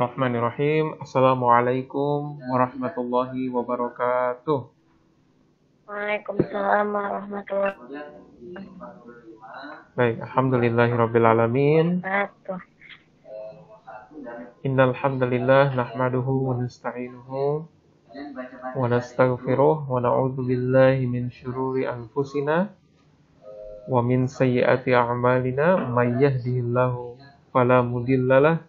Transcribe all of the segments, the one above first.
Bismillahirrahmanirrahim. Assalamualaikum warahmatullahi wabarakatuh. Waalaikumsalam warahmatullahi Baik, alhamdulillahirabbil alamin. wabarakatuh. Innal hamdalillah nahmaduhu wa nasta'inuhu wa nastaghfiruh wa na'udzu billahi min syururi anfusina wa min sayyiati a'malina may yahdihillahu fala mudhillalah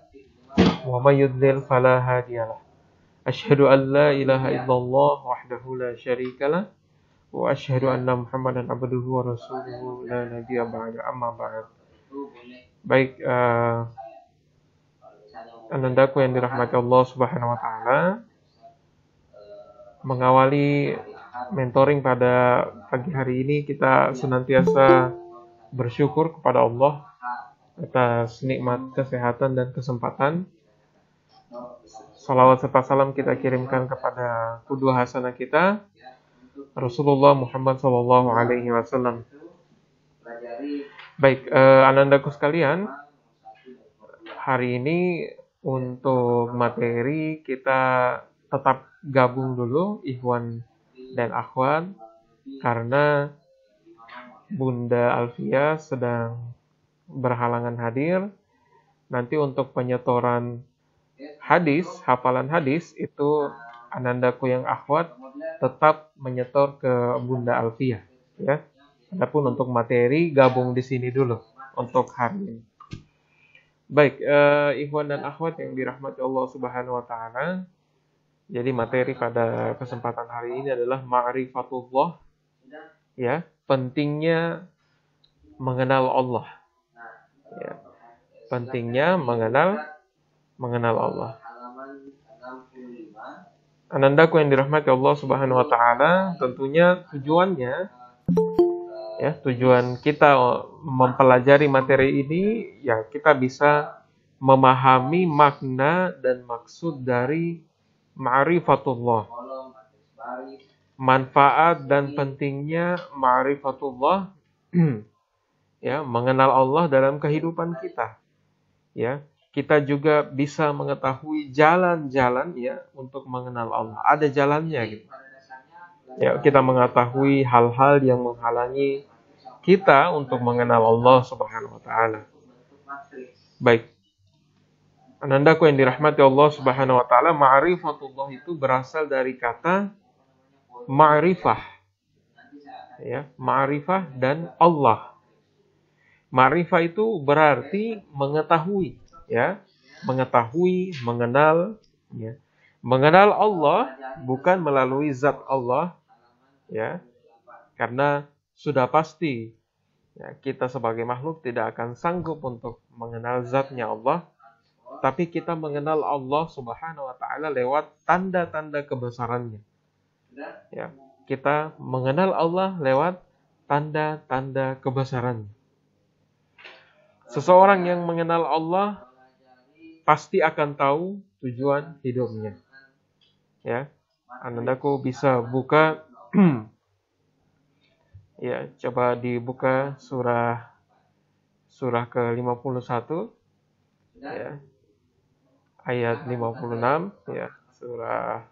wa may yudlil fala hadiyalah. Asyhadu an la ilaha illallah wahdahu la syarikalah wa asyhadu anna Muhammadan abduhu wa rasuluhu la nabiyya ba'da amma ba'd. Baik, anandaku yang dirahmati Allah Subhanahu wa taala, mengawali mentoring pada pagi hari ini kita senantiasa bersyukur kepada Allah atas nikmat kesehatan dan kesempatan. Salawat serta salam kita kirimkan kepada qudwah hasanah kita Rasulullah Muhammad SAW. Baik, anandaku sekalian, hari ini untuk materi kita tetap gabung dulu ikhwan dan akhwat karena Bunda Alfia sedang berhalangan hadir. Nanti untuk penyetoran hadis, hafalan hadis itu anandaku yang akhwat tetap menyetor ke Bunda Alfia, ya. Adapun untuk materi gabung di sini dulu untuk hari ini. Baik, ikhwan dan akhwat yang dirahmati Allah Subhanahu wa taala. Jadi materi pada kesempatan hari ini adalah ma'rifatullah, ya, pentingnya mengenal Allah. Ya. Pentingnya mengenal Allah. Anandaku yang dirahmati Allah Subhanahu wa taala, tentunya tujuannya, ya, tujuan kita mempelajari materi ini, ya, kita bisa memahami makna dan maksud dari ma'rifatullah. Manfaat dan pentingnya ma'rifatullah, ya, mengenal Allah dalam kehidupan kita. Ya, kita juga bisa mengetahui jalan-jalan, ya, untuk mengenal Allah. Ada jalannya gitu. Ya, kita mengetahui hal-hal yang menghalangi kita untuk mengenal Allah Subhanahu wa taala. Baik. Anandaku yang dirahmati Allah Subhanahu wa taala, ma'rifatullah itu berasal dari kata ma'rifah. Ya, ma'rifah dan Allah. Ma'rifah itu berarti mengetahui, ya. Mengetahui, mengenal, ya. Mengenal Allah bukan melalui zat Allah, ya. Karena sudah pasti, ya, kita sebagai makhluk tidak akan sanggup untuk mengenal zatnya Allah, tapi kita mengenal Allah Subhanahu wa taala lewat tanda-tanda kebesarannya. Ya, kita mengenal Allah lewat tanda-tanda kebesarannya. Seseorang yang mengenal Allah pasti akan tahu tujuan hidupnya. Ya, anandaku bisa buka ya, coba dibuka surah ke-51, ya. Ayat 56, ya, surah.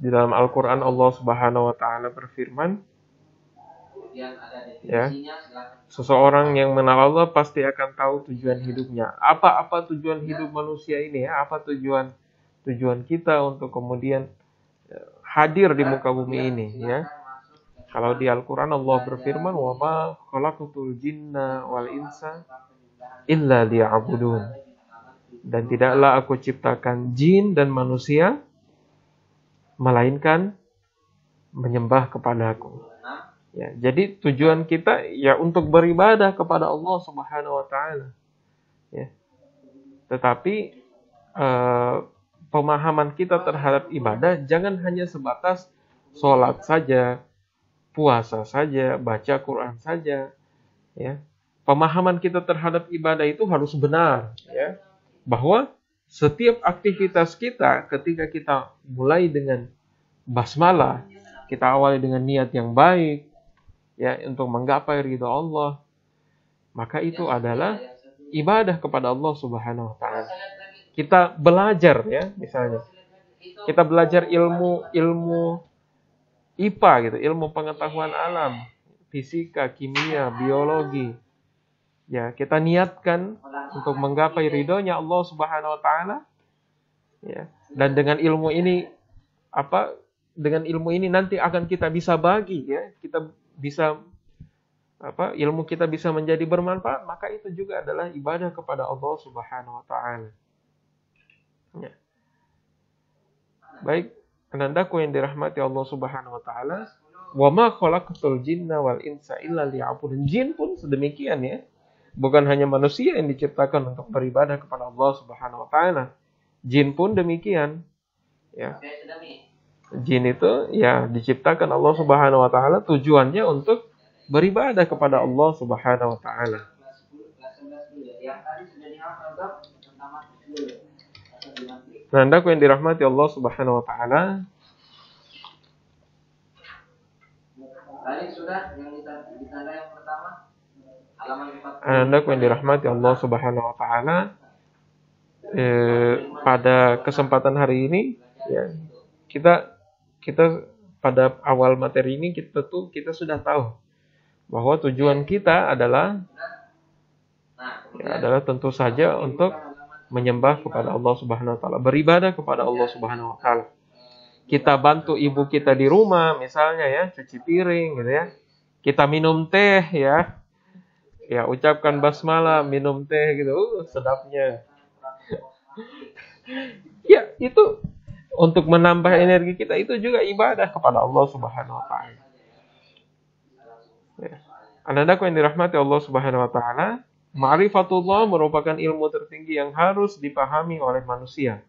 Di dalam Al-Qur'an Allah Subhanahu wa taala berfirman, ya, seseorang yang mengenal Allah pasti akan tahu tujuan hidupnya. Apa tujuan hidup manusia ini, ya? Apa tujuan kita untuk kemudian hadir di muka bumi ini, ya? Kalau di Al-Qur'an Allah berfirman, "Wa ma khalaqtul jinna wal insa illa liya'budun." Dan tidaklah aku ciptakan jin dan manusia melainkan menyembah kepadaku. Ya, jadi tujuan kita, ya, untuk beribadah kepada Allah Subhanahu wa taala. Ya. Tetapi pemahaman kita terhadap ibadah jangan hanya sebatas sholat saja, puasa saja, baca Quran saja, ya. Pemahaman kita terhadap ibadah itu harus benar, ya. Bahwa setiap aktivitas kita ketika kita mulai dengan basmalah, kita awali dengan niat yang baik, ya, untuk menggapai ridha Allah, maka itu adalah ibadah kepada Allah Subhanahu wa taala. Kita belajar ya, misalnya. Kita belajar ilmu IPA gitu, ilmu pengetahuan alam, fisika, kimia, biologi. Ya, kita niatkan untuk menggapai ridhonya Allah Subhanahu wa taala. Ya. Dan dengan ilmu ini dengan ilmu ini nanti akan kita bisa bagi ya, kita bisa ilmu kita bisa menjadi bermanfaat, maka itu juga adalah ibadah kepada Allah Subhanahu wa taala. Ya. Baik, anandaku yang dirahmati Allah Subhanahu wa taala, wa ma khalaqtul jinna wal insa illa liya'budun. Jin pun sedemikian ya. Bukan hanya manusia yang diciptakan untuk beribadah kepada Allah Subhanahu wa taala. Jin pun demikian. Ya. Jin itu ya diciptakan Allah Subhanahu wa taala tujuannya untuk beribadah kepada Allah Subhanahu wa taala. Nah, andaku yang dirahmati Allah Subhanahu wa taala. Tadi sudah yang ditanda yang pertama halaman 40. Andaku yang dirahmati Allah Subhanahu wa taala. Pada kesempatan hari ini ya, kita pada awal materi ini kita sudah tahu bahwa tujuan kita adalah tentu saja untuk menyembah kepada Allah Subhanahu wa taala, beribadah kepada Allah Subhanahu wa taala. Kita bantu ibu kita di rumah misalnya ya, cuci piring gitu ya. Kita minum teh ya. Ya, ucapkan basmalah, minum teh gitu, sedapnya. Ya, itu untuk menambah energi kita, itu juga ibadah kepada Allah Subhanahu wa taala. Ya. Anandaku yang dirahmati Allah Subhanahu wa taala, ma'rifatullah merupakan ilmu tertinggi yang harus dipahami oleh manusia.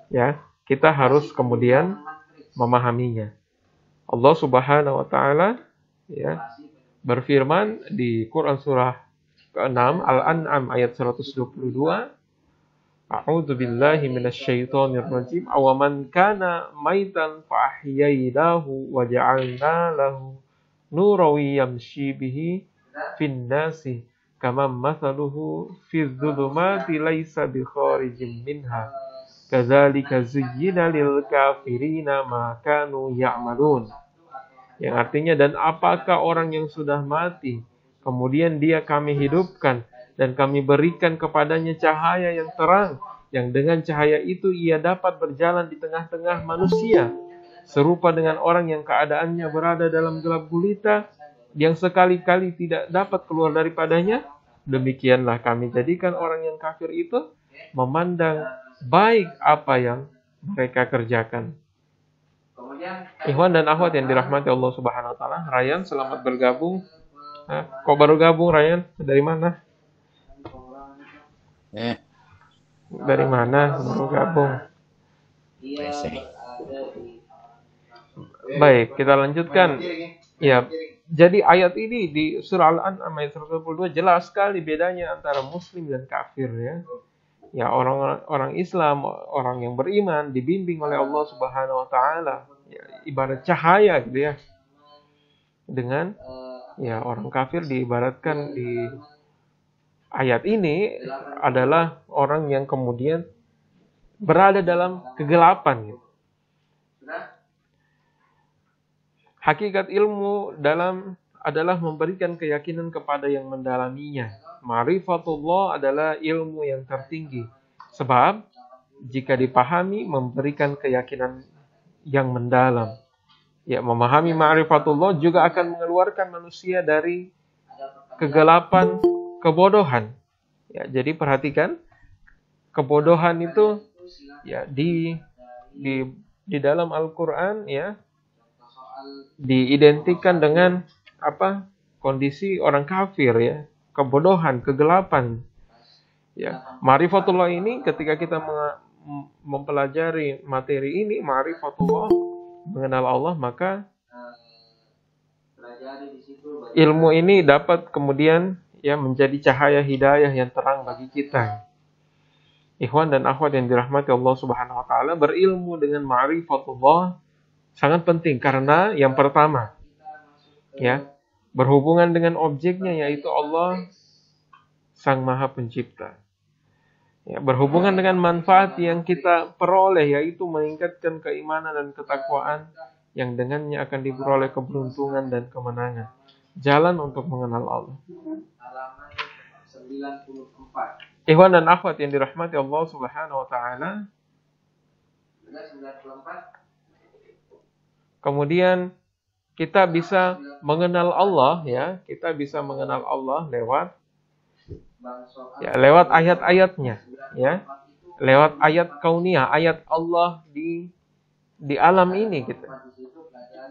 Ya, kita harus kemudian memahaminya. Allah Subhanahu wa taala ya berfirman di Quran surah ke-6 Al-An'am ayat 122, A'udzu billahi minasyaitonir rajim. Aw man kana maitan fa ahyaynahu wa ja'alna lahu nuran yamshi bihi fin nasi kama mathaluhu fi dzulumati laisa bi kharijin minha kadzalika zuyyina lil kafirina ma kanu ya'malun. Yang artinya, dan apakah orang yang sudah mati kemudian dia kami hidupkan dan kami berikan kepadanya cahaya yang terang, yang dengan cahaya itu ia dapat berjalan di tengah-tengah manusia, serupa dengan orang yang keadaannya berada dalam gelap gulita, yang sekali-kali tidak dapat keluar daripadanya. Demikianlah kami jadikan orang yang kafir itu memandang baik apa yang mereka kerjakan. Ikhwan dan akhwat yang dirahmati Allah Subhanahu wa taala, Ryan selamat bergabung. Kok baru gabung Ryan? Dari mana? Dari mana baru gabung? Baik, kita lanjutkan. Ya, jadi ayat ini di surah Al-An'am ayat 122 jelas sekali bedanya antara muslim dan kafir ya. Ya, orang Islam, orang yang beriman dibimbing oleh Allah Subhanahu wa taala, ya, ibarat cahaya gitu ya. Dengan ya orang kafir diibaratkan di ayat ini adalah orang yang kemudian berada dalam kegelapan gitu. Hakikat ilmu adalah memberikan keyakinan kepada yang mendalaminya. Ma'rifatullah adalah ilmu yang tertinggi. Sebab jika dipahami memberikan keyakinan yang mendalam. Ya, memahami ma'rifatullah juga akan mengeluarkan manusia dari kegelapan kebodohan. Ya, jadi perhatikan, kebodohan itu ya di dalam Al-Qur'an ya diidentikan dengan kondisi orang kafir ya, kebodohan, kegelapan. Ya, ma'rifatullah ini ketika kita mempelajari materi ini, ma'rifatullah, mengenal Allah, maka ilmu ini dapat kemudian ya menjadi cahaya hidayah yang terang bagi kita. Ikhwan dan akhwat yang dirahmati Allah Subhanahu wa taala, berilmu dengan ma'rifatullah sangat penting karena yang pertama ya berhubungan dengan objeknya yaitu Allah Sang Maha Pencipta. Ya, berhubungan dengan manfaat yang kita peroleh, yaitu meningkatkan keimanan dan ketakwaan yang dengannya akan diperoleh keberuntungan dan kemenangan. Jalan untuk mengenal Allah. Ikhwan dan akhwat yang dirahmati Allah Subhanahu wa taala. Kemudian kita bisa mengenal Allah, ya. Kita bisa mengenal Allah lewat ayat-ayatnya, ya. Lewat ayat kauniyah, ayat Allah di alam ini gitu.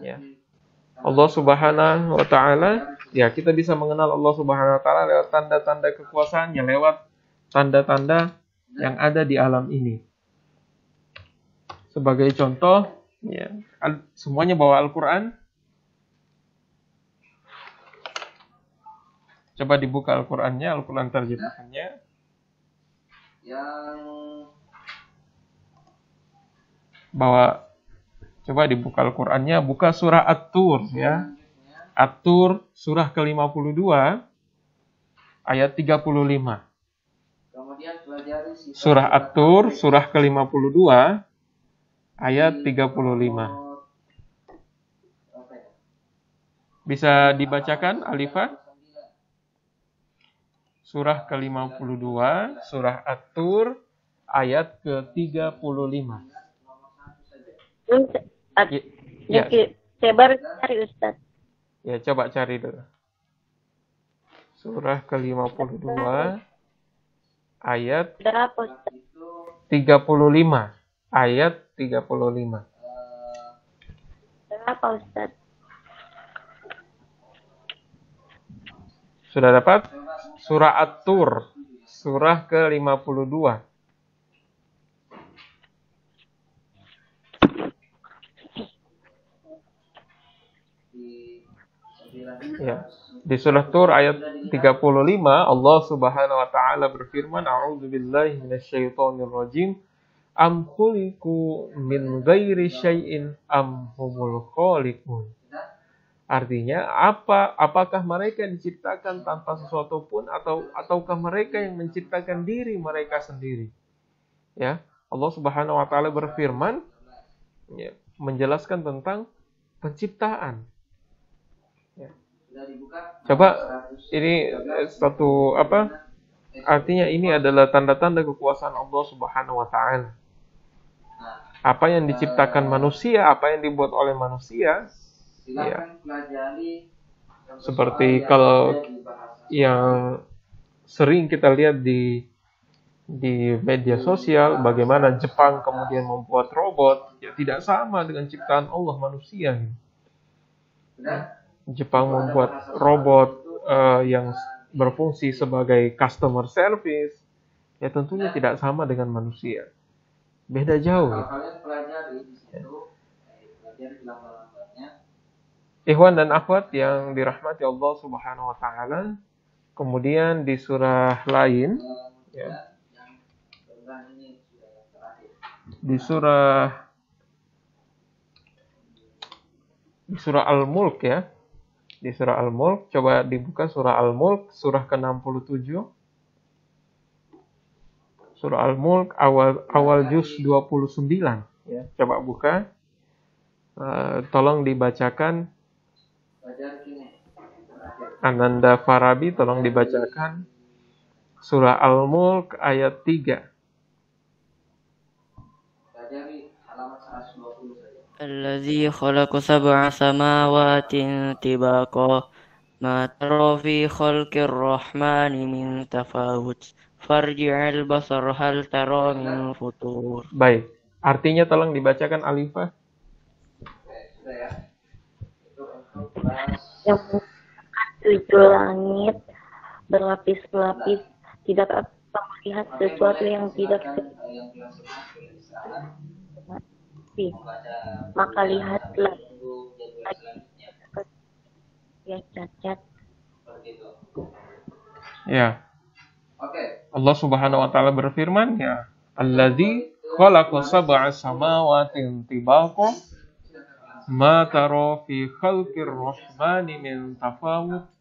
Ya. Allah Subhanahu wa taala, ya, kita bisa mengenal Allah Subhanahu wa taala lewat tanda-tanda kekuasaannya, lewat tanda-tanda yang ada di alam ini. Sebagai contoh, ya, semuanya bawa Al-Qur'an. Coba dibuka Al-Qur'annya, Al-Qur'an terjemahannya. Coba dibuka Al-Qur'annya, buka surah At-Tur, ya. At-Tur surah ke-52 ayat 35. Surah At-Tur surah ke-52 ayat 35. Bisa dibacakan Alifah? Surah ke-52, surah At-Tur ayat ke-35. Ya. Saya baru cari, Ustaz. Ya, coba cari dulu. Surah ke-52 ayat Berapa, Ustaz? 35. Ayat 35. Berapa, Ustaz? Sudah dapat? Surah At-Tur, surah ke-52. Ya. Di surah Tur ayat 35, Allah Subhanahu wa taala berfirman, A'udzubillahi minasyaitonir rajim. Am khuliqu min ghairi syai'in am humul khaliqun. Artinya, apakah mereka diciptakan tanpa sesuatu pun ataukah mereka yang menciptakan diri mereka sendiri? Ya, Allah Subhanahu wa taala berfirman, ya, menjelaskan tentang penciptaan. Ya. Coba ini satu artinya ini adalah tanda-tanda kekuasaan Allah Subhanahu wa taala. Apa yang diciptakan manusia, apa yang dibuat oleh manusia, ya. Seperti kalau yang sering kita lihat di media sosial, bagaimana Jepang kemudian membuat robot, ya tidak sama dengan ciptaan Allah manusia. Jepang membuat robot yang berfungsi sebagai customer service, ya tentunya tidak sama dengan manusia. Beda jauh. Ikhwan dan akhwat yang dirahmati Allah Subhanahu wa taala. Kemudian di surah lain, ya, di surah Al-Mulk, ya. Di surah Al-Mulk, coba dibuka surah Al-Mulk, surah ke-67. Surah Al-Mulk awal juz 29, ya. Coba buka. Tolong dibacakan. Ananda Farabi, tolong dibacakan surah Al-Mulk ayat 3. الذي خلق سبع سماوات طباقا ما ترى في خلق الرحمن من تفاوت فارجع البصر هل ترى من فطور. Baik, artinya tolong dibacakan Alifah. Yang tujuh langit berlapis-lapis, tidak dapat melihat sesuatu yang tidak maka lihatlah ya cacat. Ya. Allah Subhanahu wa taala berfirman, ya, Allazi khalaqa sab'a samawatin tibaqa ma tara fi khalqir rahmani min tafawut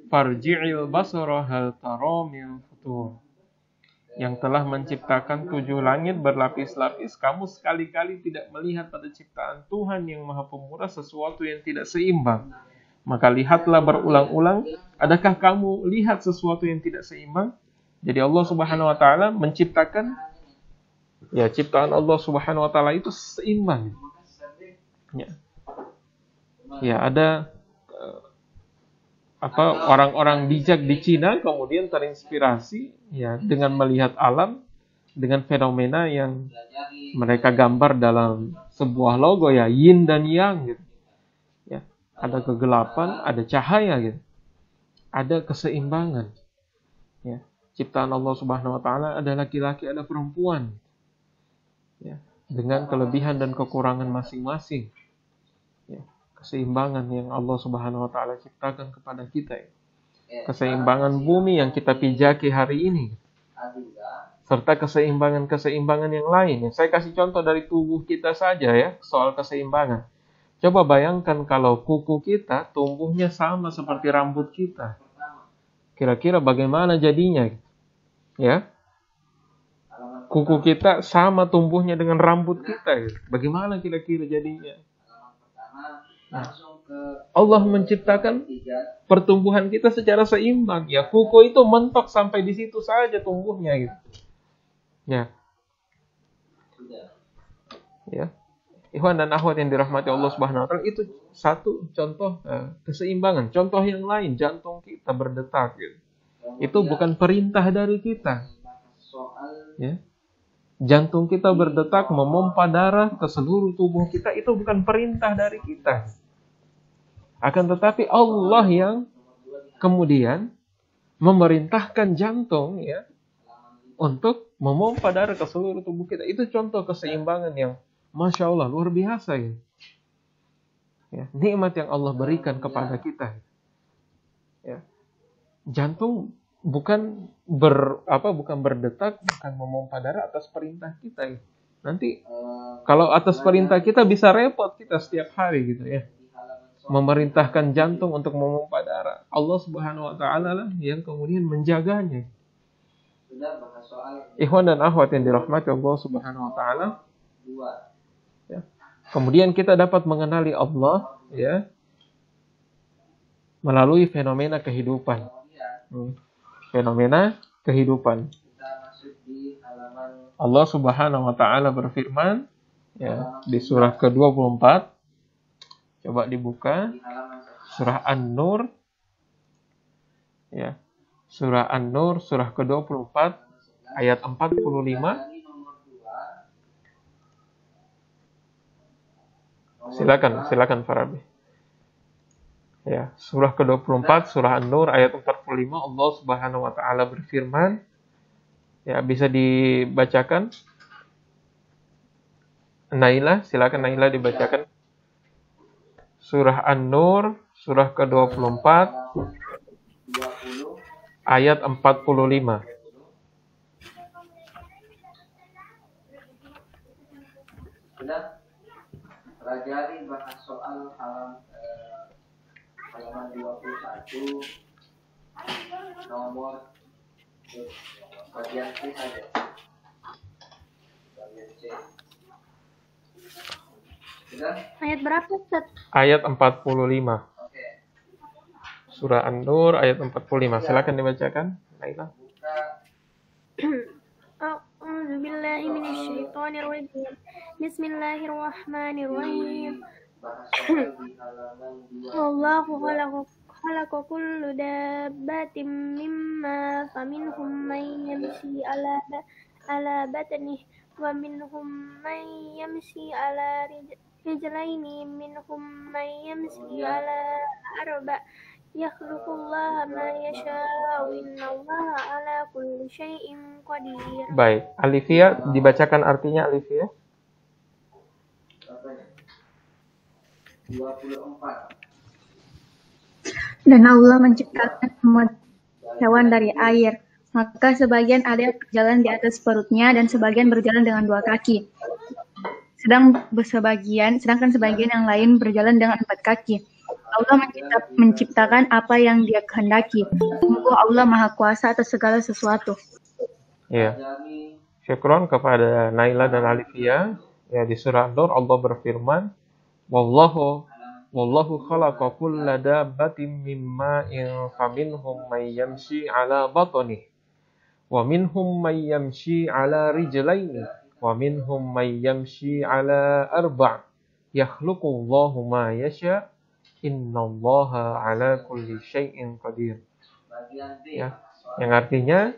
farji'il basara hal tara min futur. Yang telah menciptakan 7 langit berlapis-lapis, kamu sekali-kali tidak melihat pada ciptaan Tuhan yang Maha Pemurah sesuatu yang tidak seimbang. Maka lihatlah berulang-ulang, adakah kamu lihat sesuatu yang tidak seimbang? Jadi Allah Subhanahu wa taala menciptakan, ya, ciptaan Allah Subhanahu wa taala itu seimbang. Ya, ada orang-orang bijak di Cina kemudian terinspirasi, ya, dengan melihat alam, dengan fenomena yang mereka gambar dalam sebuah logo, ya, yin dan yang gitu. Ya, ada kegelapan, ada cahaya gitu. Ada keseimbangan. Ya, ciptaan Allah Subhanahu wa taala ada laki-laki, ada perempuan. Ya, dengan kelebihan dan kekurangan masing-masing. Ya, keseimbangan yang Allah Subhanahu wa taala ciptakan kepada kita. Keseimbangan bumi yang kita pijaki hari ini. Serta keseimbangan-keseimbangan yang lain. Saya kasih contoh dari tubuh kita saja, ya, soal keseimbangan. Coba bayangkan kalau kuku kita tumbuhnya sama seperti rambut kita. Kira-kira bagaimana jadinya? Ya. Kuku kita sama tumbuhnya dengan rambut kita. Bagaimana kira-kira jadinya? Nah, Allah menciptakan pertumbuhan kita secara seimbang. Ya, kuku itu mentok sampai di situ saja tumbuhnya gitu. Ya. Ya. Ikhwan dan akhwat yang dirahmati Allah Subhanahu wa taala, itu satu contoh keseimbangan. Contoh yang lain, jantung kita berdetak gitu. Itu bukan perintah dari kita. Ya. Jantung kita berdetak, memompa darah ke seluruh tubuh kita, itu bukan perintah dari kita. Akan tetapi Allah yang kemudian memerintahkan jantung, ya, untuk memompa darah ke seluruh tubuh kita. Itu contoh keseimbangan yang Masya Allah, luar biasa ya. Ya, nikmat yang Allah berikan kepada kita. Ya. Jantung bukan berdetak, bukan memompa darah atas perintah kita. Ya. Nanti kalau atas perintah kita bisa repot kita setiap hari gitu ya. Memerintahkan jantung untuk memompa darah. Allah Subhanahu wa taala lah yang kemudian menjaganya. Ikhwan dan akhwat yang dirahmati Allah Subhanahu wa taala. Ya. Kemudian kita dapat mengenali Allah, ya, melalui fenomena kehidupan. Fenomena kehidupan. Allah Subhanahu wa taala berfirman, ya, di surah ke-24. Coba dibuka surah An-Nur, ya, surah An-Nur, surah ke-24 ayat 45. Silakan Farabi. Ya, surah ke-24 surah An-Nur ayat 45, Allah Subhanahu wa taala berfirman, ya, bisa dibacakan. Naila, silakan Naila dibacakan. Surah An-Nur, surah ke-24, ayat 45. Sudah pelajari bahas soal halaman 21 nomor bagian C saja. Bagian C. Ayat berapa, Ustaz? Ayat 45. Oke. Surah An-Nur ayat 45. Silakan dibacakan, Naila. A'udzu billahi minasyaitonir rajim. Bismillahirrahmanirrahim. Wallahu khalaqa kulla dabbatin mimma faminhum man yamshi ala batnihi wa minhum man yamshi ala rijlaini minhum man yamshi ala arba' yakhluqullaha ma yasha'u innallaha ala kulli syai'in qadir. Baik, Alifia dibacakan artinya, Alifia. 24. Dan Allah menciptakan semua hewan dari air. Maka sebagian ada yang berjalan di atas perutnya dan sebagian berjalan dengan 2 kaki. Sedangkan sebagian yang lain berjalan dengan 4 kaki. Allah menciptakan apa yang Dia kehendaki. Sungguh Allah Maha Kuasa atas segala sesuatu. Ya. Syukron kepada Naila dan Alifia. Ya, di surah An-Nur Allah berfirman, Wallahu khalaqa kulla dabbatin mimma in faminhum may yamshi ala batnih wa minhum may yamshi ala rijlaini wa minhum may yamshi ala arba' yakhluqullahu ma yasha innallaha ala kulli syai'in qadir. Ya, yang artinya,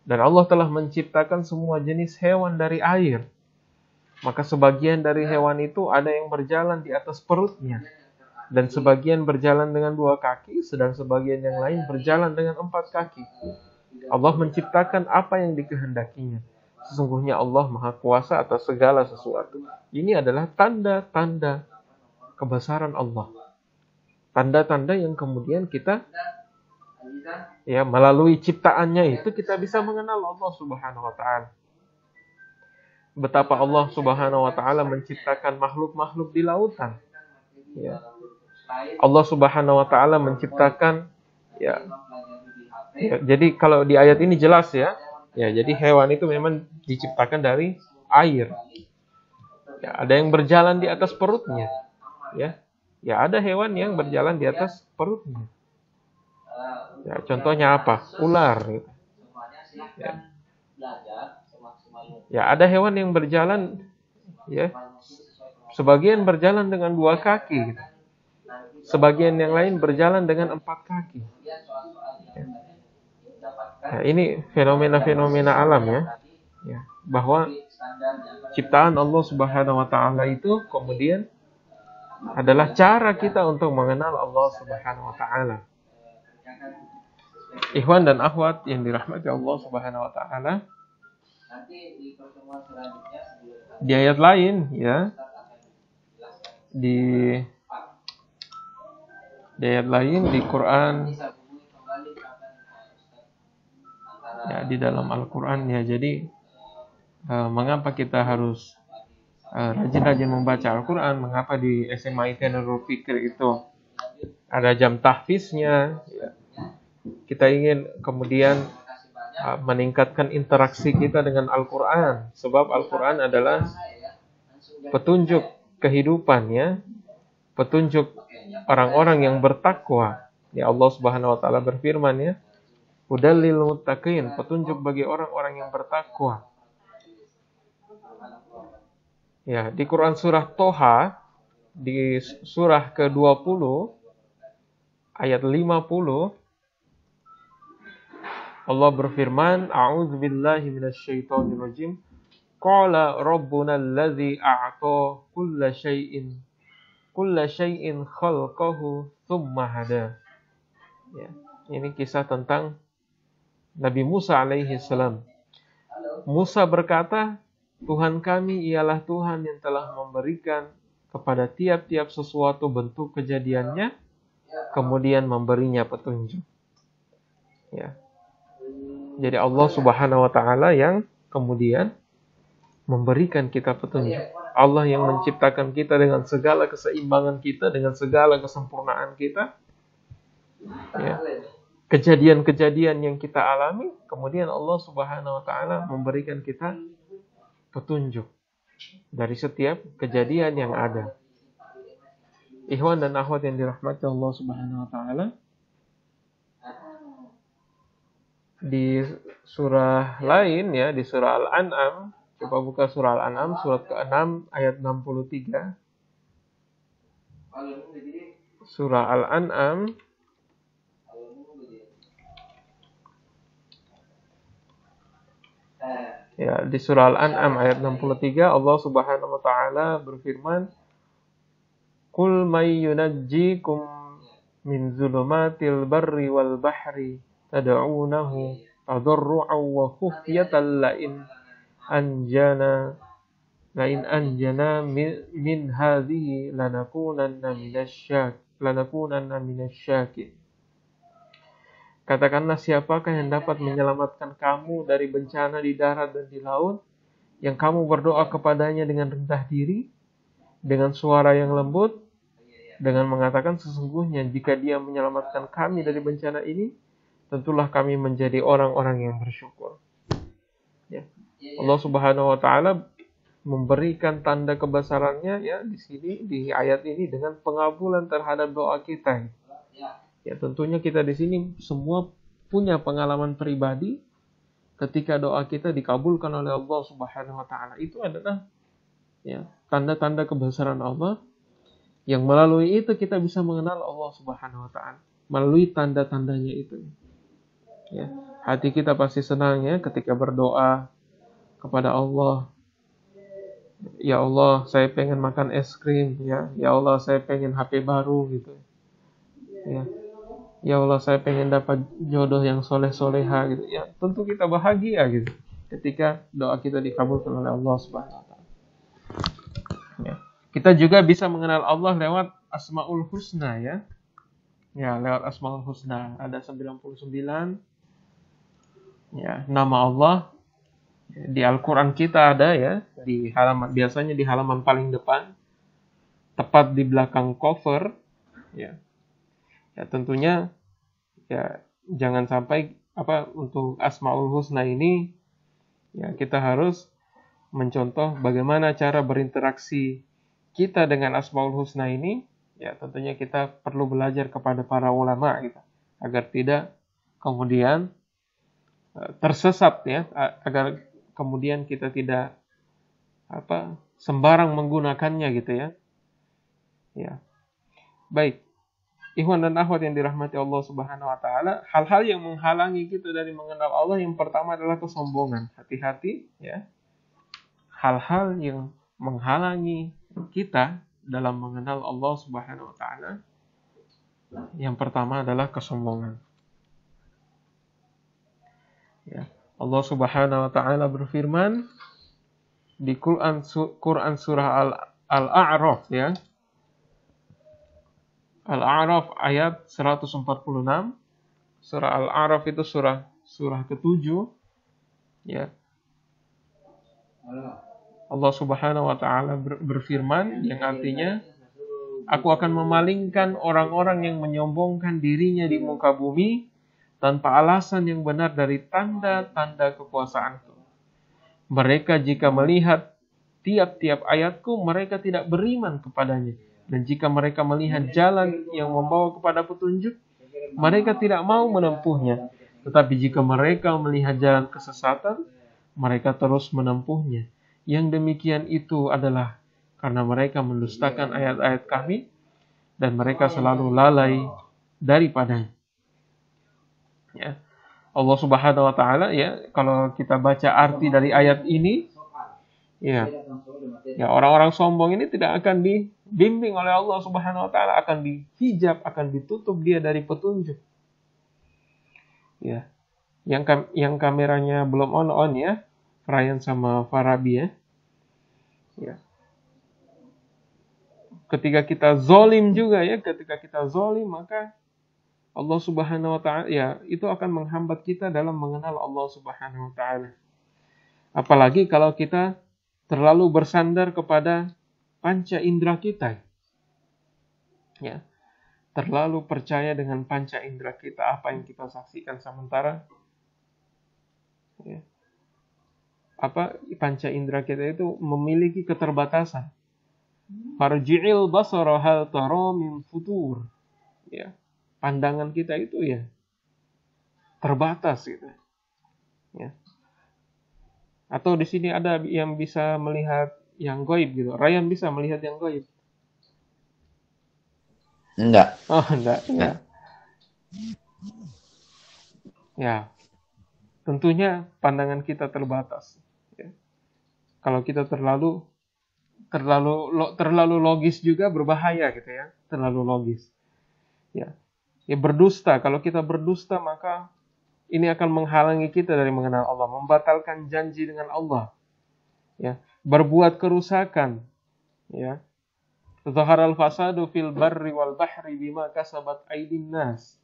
dan Allah telah menciptakan semua jenis hewan dari air. Maka sebagian dari hewan itu ada yang berjalan di atas perutnya, dan sebagian berjalan dengan 2 kaki, sedang sebagian yang lain berjalan dengan 4 kaki. Allah menciptakan apa yang dikehendakinya. Sesungguhnya Allah Maha Kuasa atas segala sesuatu. Ini adalah tanda-tanda kebesaran Allah. Tanda-tanda yang kemudian kita, ya, melalui ciptaannya itu kita bisa mengenal Allah Subhanahu wa taala. Betapa Allah Subhanahu wa taala menciptakan makhluk-makhluk di lautan. Ya. Allah Subhanahu wa taala menciptakan, ya, jadi kalau di ayat ini jelas ya. Ya, jadi hewan itu memang diciptakan dari air. Ya, ada yang berjalan di atas perutnya. Ya. Ya, ada hewan yang berjalan di atas perutnya. Ya, contohnya apa? Ular gitu. Ya. Ya, ada hewan yang berjalan, ya, sebagian berjalan dengan 2 kaki gitu. Sebagian yang lain berjalan dengan 4 kaki. Ya. Nah, ini fenomena-fenomena alam ya. Ya, bahwa ciptaan Allah Subhanahu wa taala itu kemudian adalah cara kita untuk mengenal Allah Subhanahu wa taala. Ikhwan dan akhwat yang dirahmati Allah Subhanahu wa taala, di ayat lain ya, di ayat lain di Quran, ya, di dalam Al-Quran ya. Jadi mengapa kita harus rajin-rajin membaca Al-Quran? Mengapa di SMA ITN Nurul Fikir itu ada jam tahfiznya? Ya. Kita ingin kemudian meningkatkan interaksi kita dengan Al-Quran, sebab Al-Quran adalah petunjuk kehidupan ya, petunjuk orang-orang yang bertakwa. Ya, Allah Subhanahu wa taala berfirman ya, hudal lil muttaqin, petunjuk bagi orang-orang yang bertakwa. Ya, di Quran surah Toha, di surah ke-20 ayat 50, Allah berfirman, A'udzubillahi minasyaitonirrajim. Qala rabbuna allazi a'ta kulla syai'in khalqahu tsumma hada. Ya, ini kisah tentang Nabi Musa alaihi salam. Musa berkata, Tuhan kami ialah Tuhan yang telah memberikan kepada tiap-tiap sesuatu bentuk kejadiannya, kemudian memberinya petunjuk. Ya. Jadi Allah Subhanahu wa taala yang kemudian memberikan kita petunjuk. Allah yang menciptakan kita dengan segala keseimbangan kita, dengan segala kesempurnaan kita. Ya. Kejadian-kejadian yang kita alami, kemudian Allah Subhanahu wa taala memberikan kita petunjuk dari setiap kejadian yang ada. Ikhwan dan akhwat yang dirahmati Allah Subhanahu wa taala, di surah lain ya, di surah Al-An'am, coba buka surah Al-An'am surat ke-6 ayat 63. Surah Al-An'am ya, di surah Al-An'am ayat 63 Allah Subhanahu wa taala berfirman, Qul may yunajjikum min zulumatil barri wal bahri tad'unahu tadarru'an wa khufyatan la'in anjana min hadhihi lanakunanna minasyakirin. Katakanlah, siapakah yang dapat menyelamatkan kamu dari bencana di darat dan di laut, yang kamu berdoa kepadanya dengan rendah diri, dengan suara yang lembut, dengan mengatakan sesungguhnya jika Dia menyelamatkan kami dari bencana ini, tentulah kami menjadi orang-orang yang bersyukur. Ya. Allah Subhanahu wa taala memberikan tanda kebesarannya ya di sini di ayat ini dengan pengabulan terhadap doa kita. Ya, tentunya kita di sini semua punya pengalaman pribadi ketika doa kita dikabulkan oleh Allah Subhanahu wa taala. Itu adalah ya tanda-tanda kebesaran Allah yang melalui itu kita bisa mengenal Allah Subhanahu wa taala. Melalui tanda-tandanya itu. Ya, hati kita pasti senang ya ketika berdoa kepada Allah. Ya Allah, saya pengen makan es krim ya. Ya Allah, saya pengen HP baru gitu. Ya. Ya Allah, saya pengen dapat jodoh yang soleh-soleha gitu. Ya, tentu kita bahagia gitu ketika doa kita dikabulkan oleh Allah Subhanahu wa taala. Ya. Kita juga bisa mengenal Allah lewat Asmaul Husna ya. Ya, lewat Asmaul Husna ada 99 ya, nama Allah. Di Al-Quran kita ada ya, di halaman biasanya di halaman paling depan, tepat di belakang cover, ya. Ya tentunya ya jangan sampai untuk Asmaul Husna ini ya kita harus mencontoh bagaimana cara berinteraksi kita dengan Asmaul Husna ini. Ya tentunya kita perlu belajar kepada para ulama gitu, agar tidak kemudian tersesat ya, agar kemudian kita tidak sembarang menggunakannya gitu ya. Ya. Baik. Ikhwan dan akhwat yang dirahmati Allah Subhanahu wa taala, hal-hal yang menghalangi kita dari mengenal Allah yang pertama adalah kesombongan. Hati-hati ya. Hal-hal yang menghalangi kita dalam mengenal Allah Subhanahu wa taala yang pertama adalah kesombongan. Ya. Allah Subhanahu wa taala berfirman di Quran surah Al-A'raf ya. Al-A'raf ayat 146. Surah Al-A'raf itu surah ke-7 ya. Allah Subhanahu wa taala berfirman yang artinya, aku akan memalingkan orang-orang yang menyombongkan dirinya di muka bumi tanpa alasan yang benar dari tanda-tanda kekuasaanku. Mereka jika melihat tiap-tiap ayatku, mereka tidak beriman kepadanya. Dan jika mereka melihat jalan yang membawa kepada petunjuk, mereka tidak mau menempuhnya. Tetapi jika mereka melihat jalan kesesatan, mereka terus menempuhnya. Yang demikian itu adalah karena mereka mendustakan ayat-ayat kami, dan mereka selalu lalai daripadanya. Ya. Allah Subhanahu wa taala ya, kalau kita baca arti dari ayat ini ya orang-orang sombong ini tidak akan dibimbing oleh Allah Subhanahu wa taala, akan dihijab, akan ditutup dia dari petunjuk. Ya. Yang kameranya belum on ya, Ryan sama Farabi ya. Ya. Ketika kita zolim juga ya, ketika kita zolim maka Allah Subhanahu wa taala ya itu akan menghambat kita dalam mengenal Allah Subhanahu wa taala. Apalagi kalau kita terlalu bersandar kepada panca indera kita. Ya. Terlalu percaya dengan panca indera kita, apa yang kita saksikan sementara ya. Panca indera kita itu memiliki keterbatasan. Farji'il basara hal tara min futur. Ya. Pandangan kita itu ya terbatas gitu. Ya. Atau di sini ada yang bisa melihat yang gaib gitu. Ryan bisa melihat yang gaib? Enggak. Oh, enggak. Ya. Tentunya pandangan kita terbatas. Ya. Kalau kita terlalu logis juga berbahaya gitu ya. Terlalu logis. Ya. Ya berdusta, kalau kita berdusta maka ini akan menghalangi kita dari mengenal Allah, membatalkan janji dengan Allah. Ya, berbuat kerusakan, ya. Zaharal fasadu fil barri wal bahri bima kasabat aydin nas.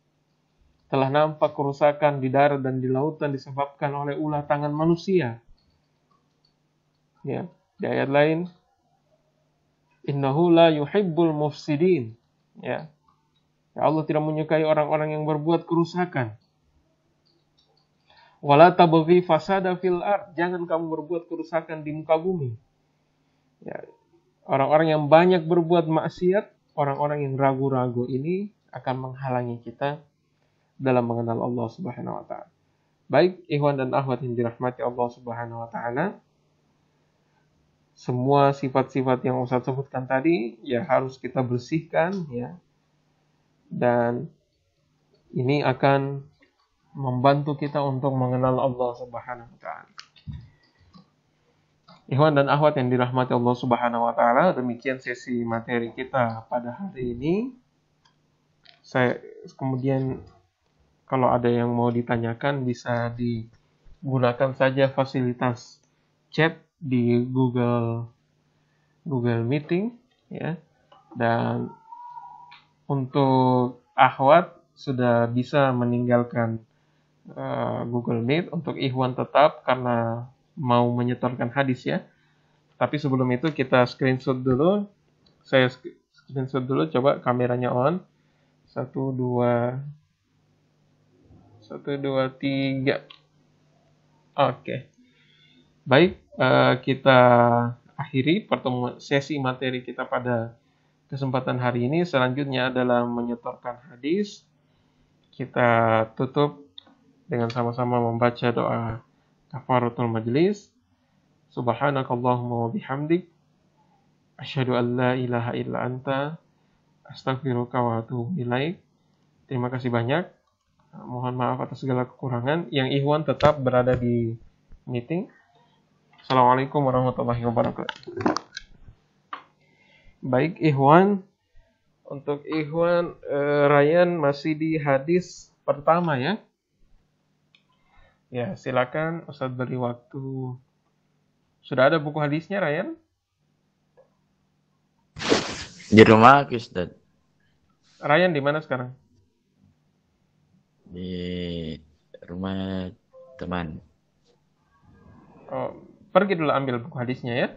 Telah nampak kerusakan di darat dan di lautan disebabkan oleh ulah tangan manusia. Ya, di ayat lain, innahu la yuhibbul mufsidin. Ya. Ya, Allah tidak menyukai orang-orang yang berbuat kerusakan. Wala tabghi fasada fil ard. Jangan kamu berbuat kerusakan di muka bumi. Ya. Orang-orang yang banyak berbuat maksiat, orang-orang yang ragu-ragu ini akan menghalangi kita dalam mengenal Allah Subhanahu wa taala. Baik, ikhwan dan akhwat yang dirahmati Allah Subhanahu wa taala. Semua sifat-sifat yang Ustaz sebutkan tadi ya harus kita bersihkan ya. Dan ini akan membantu kita untuk mengenal Allah Subhanahu wa taala. Ikhwan dan akhwat yang dirahmati Allah Subhanahu wa taala, demikian sesi materi kita pada hari ini. Saya kemudian kalau ada yang mau ditanyakan bisa digunakan saja fasilitas chat di Google Meeting ya. Dan untuk akhwat sudah bisa meninggalkan Google Meet. Untuk ikhwan tetap karena mau menyetorkan hadis ya. Tapi sebelum itu kita screenshot dulu. Saya screenshot dulu, coba kameranya on. 1, 2, 3. Oke. Baik, kita akhiri pertemuan sesi materi kita pada kesempatan hari ini. Selanjutnya adalah menyetorkan hadis. Kita tutup dengan sama-sama membaca doa kafaratul majlis. Subhanakallahumma wa bihamdik asyhadu an la ilaha illa anta astaghfiruka wa atubu ilaik. Terima kasih banyak. Mohon maaf atas segala kekurangan. Yang ikhwan tetap berada di meeting. Assalamualaikum warahmatullahi wabarakatuh. Baik ikhwan, untuk ikhwan Ryan masih di hadis pertama ya. Ya, silakan Ustaz beri waktu. Sudah ada buku hadisnya Ryan? Di rumah Ustaz. Ryan di mana sekarang? Di rumah teman. Oh, pergi dulu ambil buku hadisnya ya.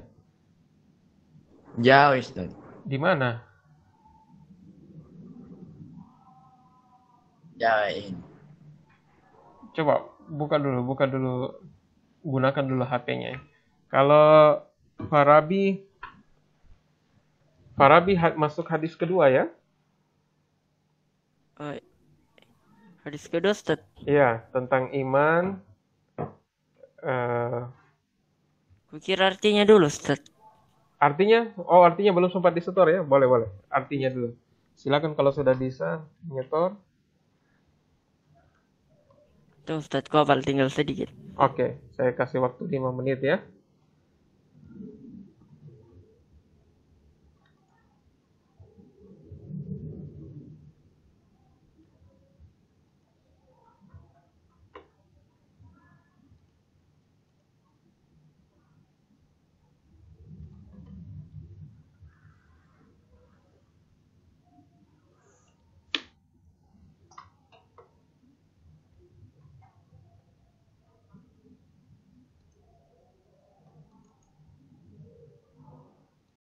Jauh Ustaz. Di mana? Jauh. Coba buka dulu, gunakan dulu HP-nya. Kalau Farabi masuk hadis kedua ya? Hadis kedua Ustaz. Iya, tentang iman. Kukira artinya dulu Ustaz. Artinya? Oh, artinya belum sempat disetor ya? Boleh. Artinya dulu. Silakan kalau sudah bisa nyetor. Tuh Ustaz, kok hafal tinggal sedikit. Oke, saya kasih waktu 5 menit ya.